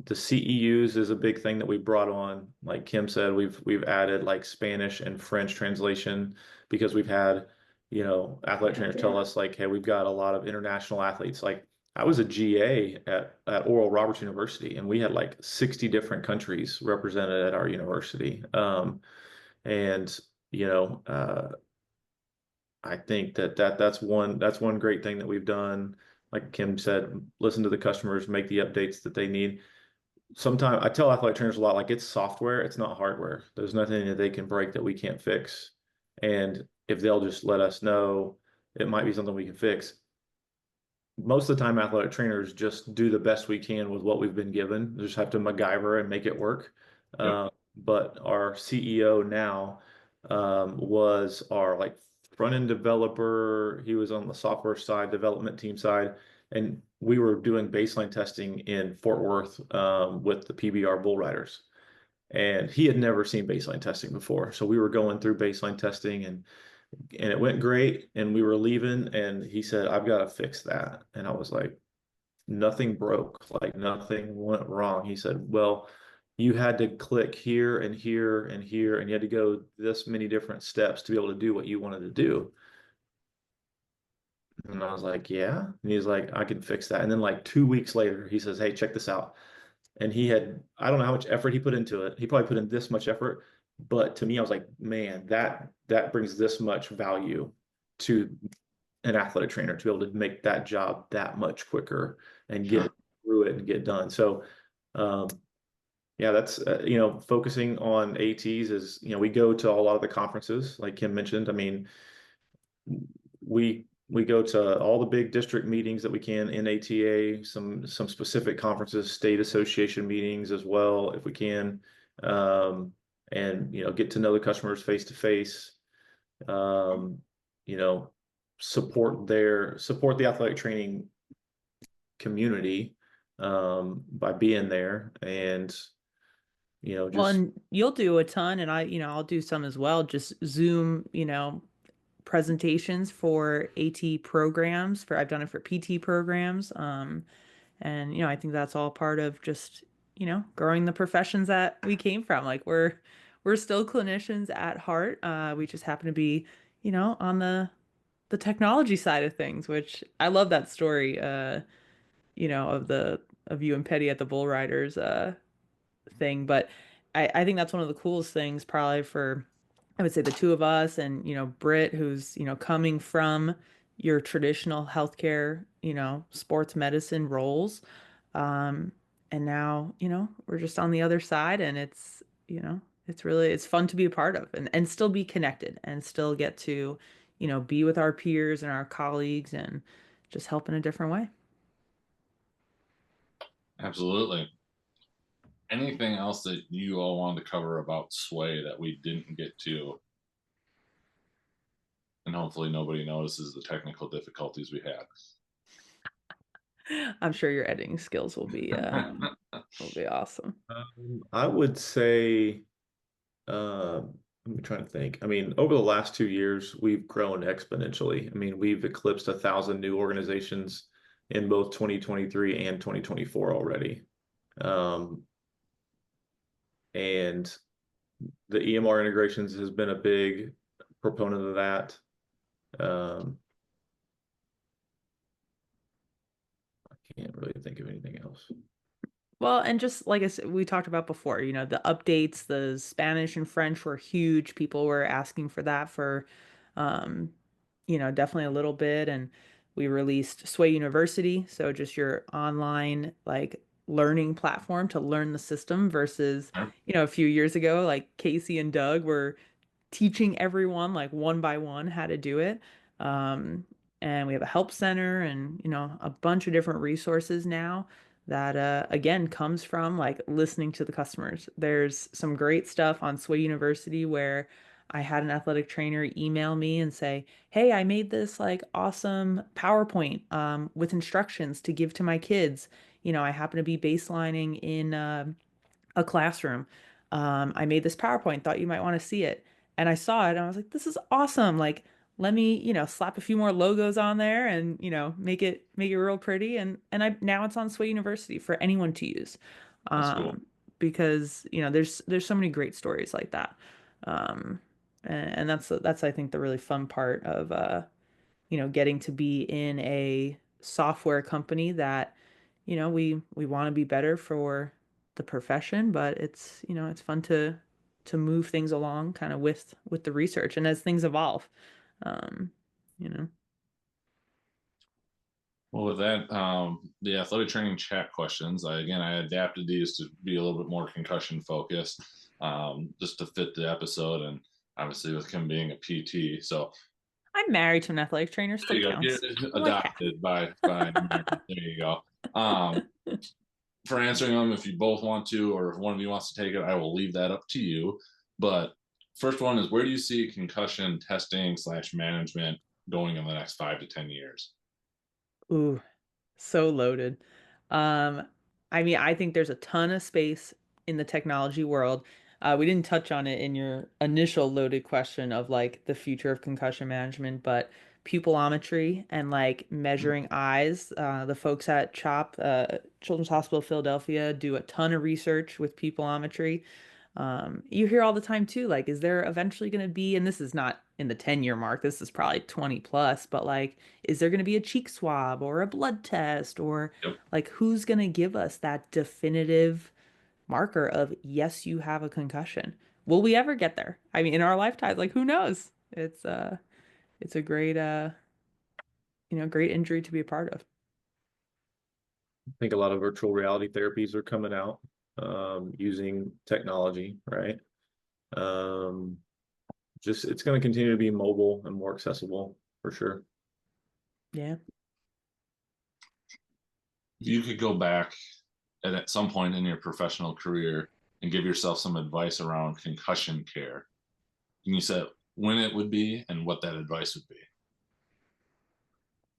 the CEUs is a big thing that we brought on. Like Kim said, we've added like Spanish and French translation because we've had, athletic trainers tell us like, hey, we've got a lot of international athletes. Like I was a GA at Oral Roberts University, and we had like 60 different countries represented at our university. And I think that's one great thing that we've done. Like Kim said, listen to the customers, make the updates that they need. Sometimes I tell athletic trainers a lot, like it's software, it's not hardware. There's nothing that they can break that we can't fix. And if they'll just let us know, it might be something we can fix. Most of the time, athletic trainers just do the best we can with what we've been given. They just have to MacGyver and make it work. Yep. But our CEO now was our like front end developer. He was on the software side, development team side, and we were doing baseline testing in Fort Worth with the PBR bull riders. And he had never seen baseline testing before. So we were going through baseline testing and it went great. And we were leaving and he said, I've got to fix that. And I was like, nothing broke, like nothing went wrong. He said, well, you had to click here and here and here, and you had to go this many different steps to be able to do what you wanted to do. And I was like, yeah. And he's like, I can fix that. And then like 2 weeks later, he says, hey, check this out. And he had, I don't know how much effort he put into it. He probably put in this much effort. But to me, I was like, man, that brings this much value to an athletic trainer to be able to make that job that much quicker and get through it and get done. So, yeah, that's, focusing on ATs is, we go to a lot of the conferences, like Kim mentioned. I mean, we go to all the big district meetings that we can in ATA, some specific conferences, state association meetings as well, if we can, and get to know the customers face to face. You know, support the athletic training community by being there, and Well, just and you'll do a ton, and I'll do some as well. Just Zoom, presentations for AT programs. I've done it for PT programs. And I think that's all part of just, growing the professions that we came from. Like we're still clinicians at heart. We just happen to be, on the technology side of things, which I love that story, of you and Petty at the Bull Riders thing. But I think that's one of the coolest things probably for, I would say, the two of us and, Britt, who's, coming from your traditional healthcare, sports medicine roles. Um, and now, we're just on the other side, and it's fun to be a part of, and still be connected and still get to, be with our peers and our colleagues and just help in a different way. Absolutely. Anything else that you all wanted to cover about Sway that we didn't get to? And hopefully nobody notices the technical difficulties we had. I'm sure your editing skills will be awesome. I would say, I'm trying to think. I mean, over the last 2 years, we've grown exponentially. I mean, we've eclipsed 1,000 new organizations in both 2023 and 2024 already. And the EMR integrations has been a big proponent of that. I can't really think of anything else. Well, and just like I said, we talked about before, the updates, the Spanish and French were huge. People were asking for that for, um, definitely a little bit. And we released Sway University, so just your online like learning platform to learn the system versus, a few years ago, like Casey and Doug were teaching everyone like one by one how to do it. And we have a help center and, a bunch of different resources now that, again, comes from like listening to the customers. There's some great stuff on Sway University where I had an athletic trainer email me and say, hey, I made this like awesome PowerPoint with instructions to give to my kids. I happen to be baselining in a classroom. I made this PowerPoint, thought you might want to see it. And I saw it and I was like, this is awesome. Like, let me, slap a few more logos on there and, make it real pretty. And now it's on Sway University for anyone to use. That's cool. Because, there's so many great stories like that. And that's I think the really fun part of getting to be in a software company that, we want to be better for the profession, but it's fun to move things along kind of with the research and as things evolve. Um, you know. Well, with that, the athletic training chat questions, I adapted these to be a little bit more concussion focused, just to fit the episode, and obviously with Kim being a PT, so I'm married to an athletic trainer, there still you go. counts. You're I'm like, adopted by there you go. For answering them, if you both want to, or if one of you wants to take it, I will leave that up to you. But first one is, where do you see concussion testing / management going in the next 5 to 10 years? ooh, so loaded. Um, I mean, I think there's a ton of space in the technology world. We didn't touch on it in your initial loaded question of like the future of concussion management, but pupillometry and like measuring eyes. The folks at CHOP, Children's Hospital of Philadelphia, do a ton of research with pupillometry. You hear all the time too, like, is there eventually going to be, and this is not in the 10-year mark, this is probably 20 plus, but like, is there going to be a cheek swab or a blood test, or Yep. like, who's going to give us that definitive marker of, yes, you have a concussion? Will we ever get there? I mean, in our lifetimes, like, who knows? It's a great, great injury to be a part of. I think a lot of virtual reality therapies are coming out using technology, right? Um, just it's going to continue to be mobile and more accessible for sure. Yeah. If you could go back at some point in your professional career and give yourself some advice around concussion care, can you say when it would be and what that advice would be?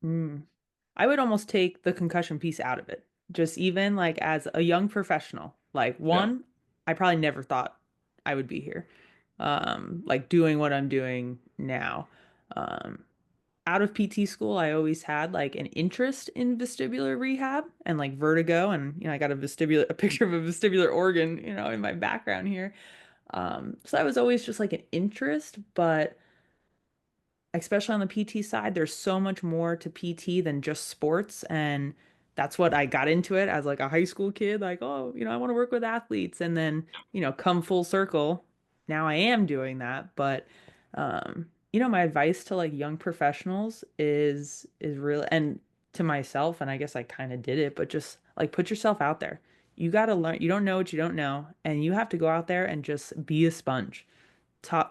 Mm. I would almost take the concussion piece out of it. Just even like as a young professional, like Yeah. one, I probably never thought I would be here. Like doing what I'm doing now. Um, Out of PT school, I always had like an interest in vestibular rehab and like vertigo. And, I got a picture of a vestibular organ, in my background here. So that was always just like an interest, but especially on the PT side, there's so much more to PT than just sports. And that's what I got into it as like a high school kid, like, oh, I want to work with athletes. And then, come full circle. Now I am doing that. But my advice to like young professionals is real, and to myself, and I guess I kind of did it, but just like put yourself out there. You got to learn. You don't know what you don't know, and you have to go out there and just be a sponge.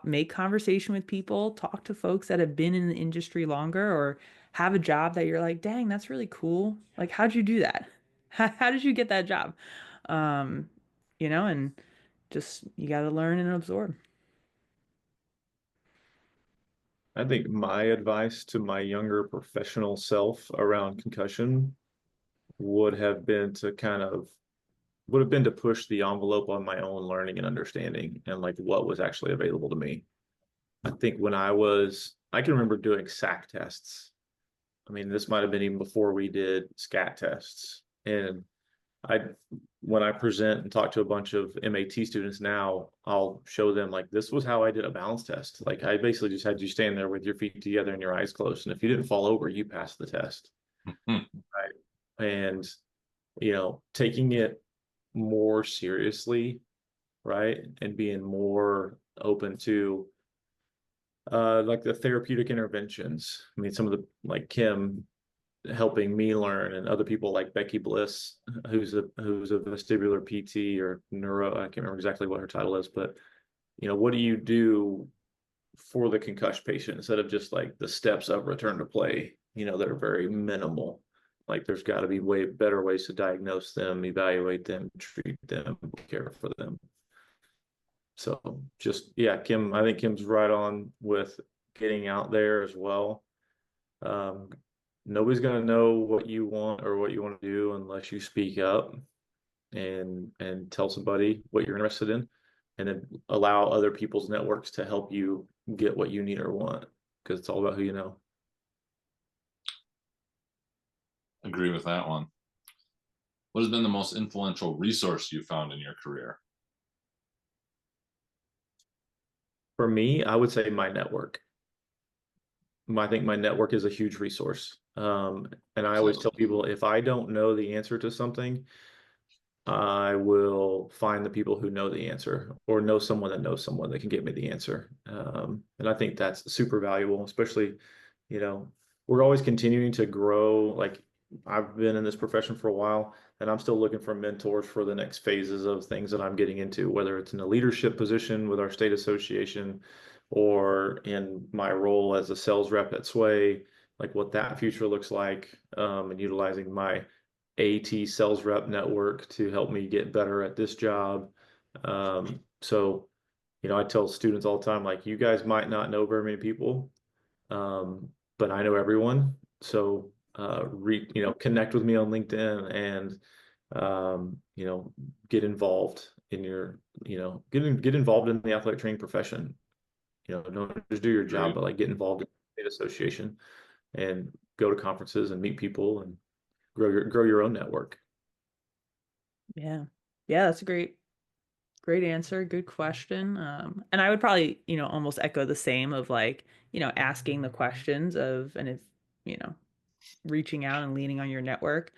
Make conversation with people, talk to folks that have been in the industry longer, or have a job that you're like, dang, that's really cool. Like, how'd you do that? How did you get that job? Um, and just you got to learn and absorb. I think my advice to my younger professional self around concussion would have been to push the envelope on my own learning and understanding and like what was actually available to me. I think I can remember doing SAC tests. I mean, this might have been even before we did SCAT tests. And I, when I present and talk to a bunch of MAT students now, I'll show them like, this was how I did a balance test. Like I basically just had you stand there with your feet together and your eyes closed. And if you didn't fall over, you passed the test. Mhm. Right. And, taking it more seriously, right? And being more open to like the therapeutic interventions. I mean, some of the like Kim helping me learn, and other people like Becky Bliss, who's a vestibular PT or neuro, I can't remember exactly what her title is, but what do you do for the concussed patient instead of just like the steps of return to play, that are very minimal. Like there's got to be way better ways to diagnose them, evaluate them, treat them, care for them. So just, yeah, Kim, I think Kim's right on with getting out there as well. Um, Nobody's going to know what you want or what you want to do unless you speak up and tell somebody what you're interested in, and then allow other people's networks to help you get what you need or want, because it's all about who you know. Agree with that one. What has been the most influential resource you found in your career? For me, I would say my network. I think my network is a huge resource. And I always tell people, if I don't know the answer to something, I will find the people who know the answer, or know someone that knows someone that can get me the answer. And I think that's super valuable, especially, we're always continuing to grow. Like I've been in this profession for a while, and I'm still looking for mentors for the next phases of things that I'm getting into, whether it's in a leadership position with our state association, or in my role as a sales rep at SWAY, like what that future looks like, and utilizing my AT sales rep network to help me get better at this job. So, I tell students all the time, like, you guys might not know very many people, but I know everyone. So, connect with me on LinkedIn, and, get involved in get involved in the athletic training profession. Don't just do your job, but like get involved Association, and go to conferences and meet people and grow your own network. Yeah. Yeah, that's a great answer. Good question. And I would probably, almost echo the same of like, asking the questions of, and if, you know, reaching out and leaning on your network.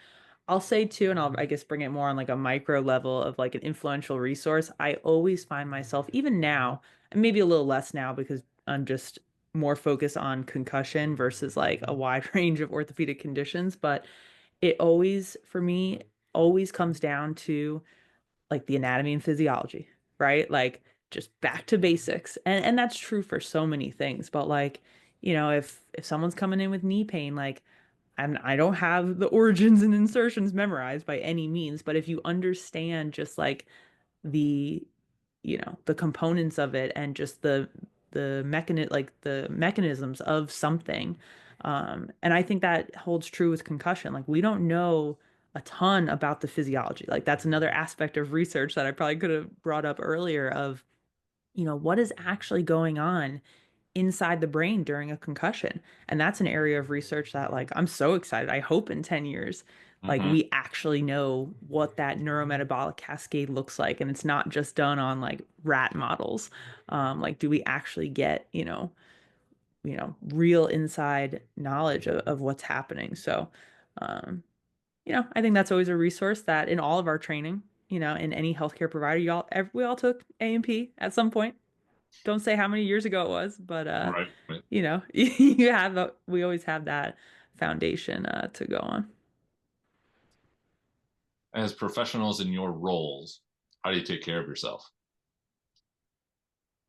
I'll say too, and I guess bring it more on like a micro level of like an influential resource. I always find myself, even now, and maybe a little less now because I'm just more focused on concussion versus like a wide range of orthopedic conditions. But it always, for me, always comes down to like the anatomy and physiology, right? Like just back to basics. And that's true for so many things. But like, if someone's coming in with knee pain, like I don't have the origins and insertions memorized by any means, but if you understand just like the, the components of it and just the mechanisms of something. And I think that holds true with concussion. Like we don't know a ton about the physiology. Like that's another aspect of research that I probably could have brought up earlier of, what is actually going on inside the brain during a concussion. And that's an area of research that like I'm so excited. I hope in 10 years like Hmm. we actually know what that neurometabolic cascade looks like and it's not just done on like rat models. Like do we actually get, real inside knowledge of what's happening. So um, I think that's always a resource that in all of our training, in any healthcare provider, we all took A&P at some point. Don't say how many years ago it was, but Right. Right. we always have that foundation to go on. As professionals in your roles, how do you take care of yourself?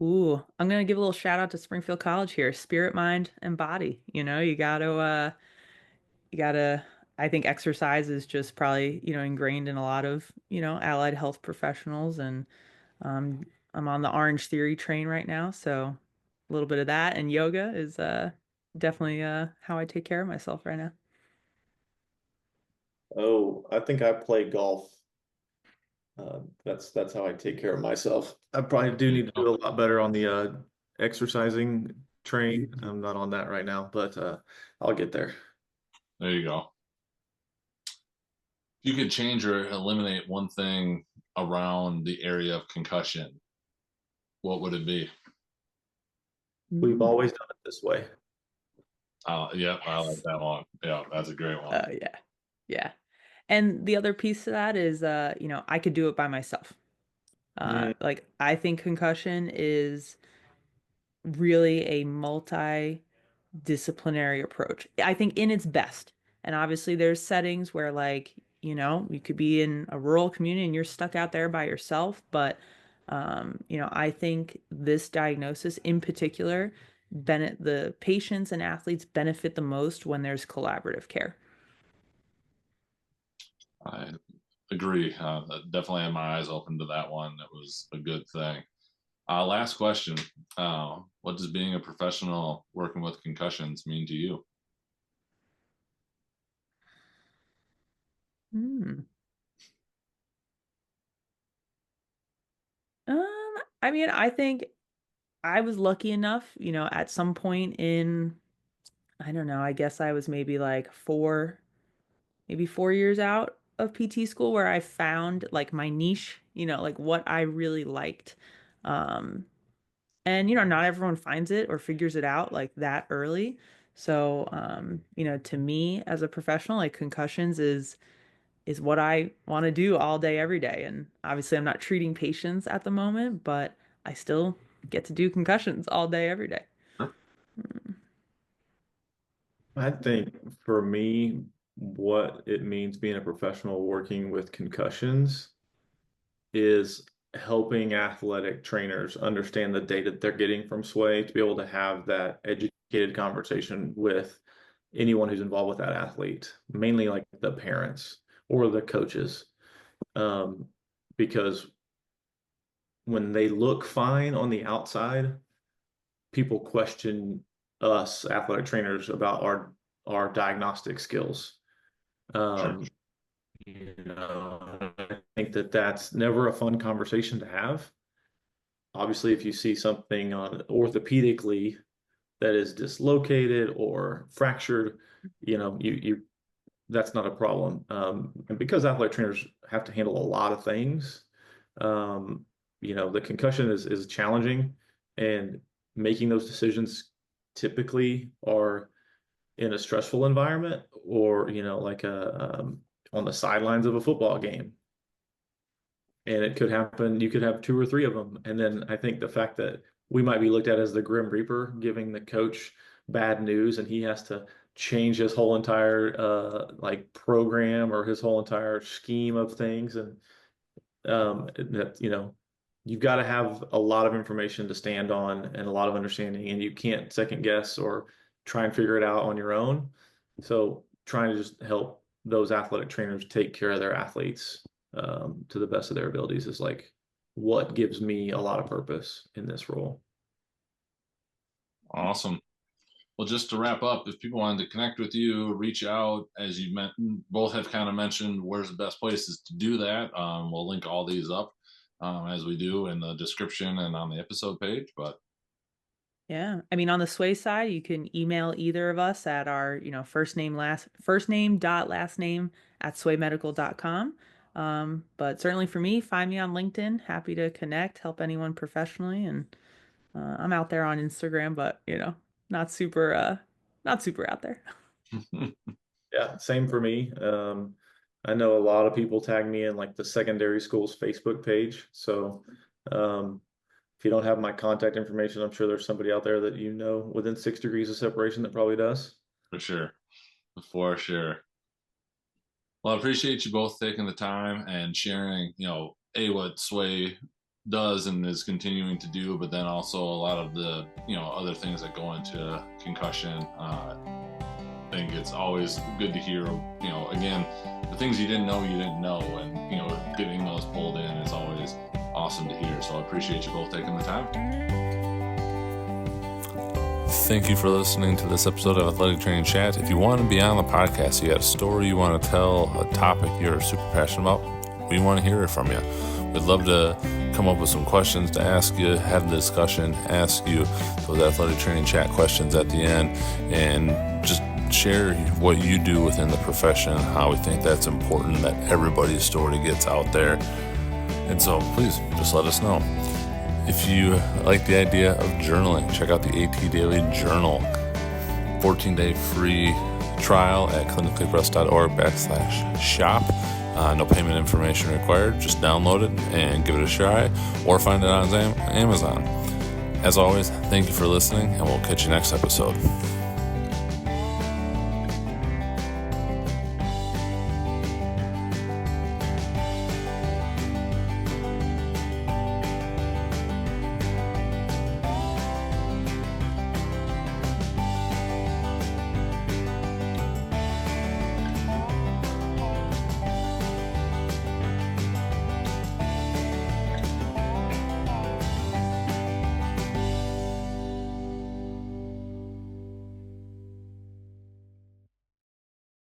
Ooh, I'm gonna give a little shout out to Springfield College here. Spirit, mind, and body. You gotta I think exercise is just probably, ingrained in a lot of, allied health professionals and um I'm on the Orange Theory train right now, so a little bit of that and yoga is definitely how I take care of myself right now. Oh, I think I play golf. That's how I take care of myself. I probably do There you need to go. do a lot better on the exercising train. I'm not on that right now, but I'll get there. There you go. If you could change or eliminate one thing around the area of concussion, what would it be? We've Mm. always done it this way. Yeah, I like that one. Yeah, that's a great one. Yeah. Yeah. And the other piece to that is, I could do it by myself. Mm, Like I think concussion is really a multidisciplinary approach. I think in its best. And obviously there's settings where like, you could be in a rural community and you're stuck out there by yourself. But, I think this diagnosis in particular, the patients and athletes benefit the most when there's collaborative care. I agree. Definitely had my eyes open to that one. That was a good thing. Last question. What does being a professional working with concussions mean to you? Hmm. I mean, I think I was lucky enough, at some point in, I don't know, I guess I was maybe like maybe 4 years out of PT school where I found like my niche, like what I really liked. Um, and not everyone finds it or figures it out like that early. So, to me as a professional, like concussions is what I want to do all day, every day. And obviously, I'm not treating patients at the moment, but I still get to do concussions all day, every day. I think for me, what it means being a professional working with concussions is helping athletic trainers understand the data they're getting from Sway to be able to have that educated conversation with anyone who's involved with that athlete, mainly like the parents or the coaches. Um, because when they look fine on the outside, people question us athletic trainers about our diagnostic skills. Sure. Um, I think that's never a fun conversation to have. Obviously, if you see something on orthopedically that is dislocated or fractured, you that's not a problem. And because athletic trainers have to handle a lot of things, the concussion is challenging, and making those decisions typically are in a stressful environment, or like on the sidelines of a football game. And it could happen, you could have 2 or 3 of them. And then I think the fact that we might be looked at as the Grim Reaper, giving the coach bad news, and he has to change his whole entire like program or his whole entire scheme of things. And that, you've got to have a lot of information to stand on and a lot of understanding, and you can't second guess or try and figure it out on your own. So trying to just help those athletic trainers take care of their athletes to the best of their abilities is like what gives me a lot of purpose in this role. Awesome. Well, just to wrap up, if people wanted to connect with you, reach out, as you both have kind of mentioned, where's the best places to do that? We'll link all these up as we do in the description and on the episode page. But Yeah. I mean, on the Sway side, you can email either of us at our, first name dot last name at swaymedical.com. But certainly for me, find me on LinkedIn. Happy to connect, help anyone professionally. And I'm out there on Instagram, but not super out there. Yeah, same for me. I know a lot of people tag me in like the secondary school's Facebook page. So if you don't have my contact information, I'm sure there's somebody out there that within 6 degrees of separation that probably does. For sure. Well, I appreciate you both taking the time and sharing, what Sway does and is continuing to do, but then also a lot of the, other things that go into concussion. I think it's always good to hear, again, the things you didn't know, and, getting those pulled in is always awesome to hear. So I appreciate you both taking the time. Thank you for listening to this episode of Athletic Training Chat. If you want to be on the podcast, you got a story you want to tell, a topic you're super passionate about, we want to hear it from you. We'd love to come up with some questions to ask you, have the discussion, ask you those Athletic Training Chat questions at the end, and just share what you do within the profession, how we think that's important that everybody's story gets out there. And so please just let us know. If you like the idea of journaling, check out the AT Daily Journal. 14-day free trial at clinicallypressed.org/shop. No payment information required. Just download it and give it a try, or find it on Amazon. As always, thank you for listening, and we'll catch you next episode.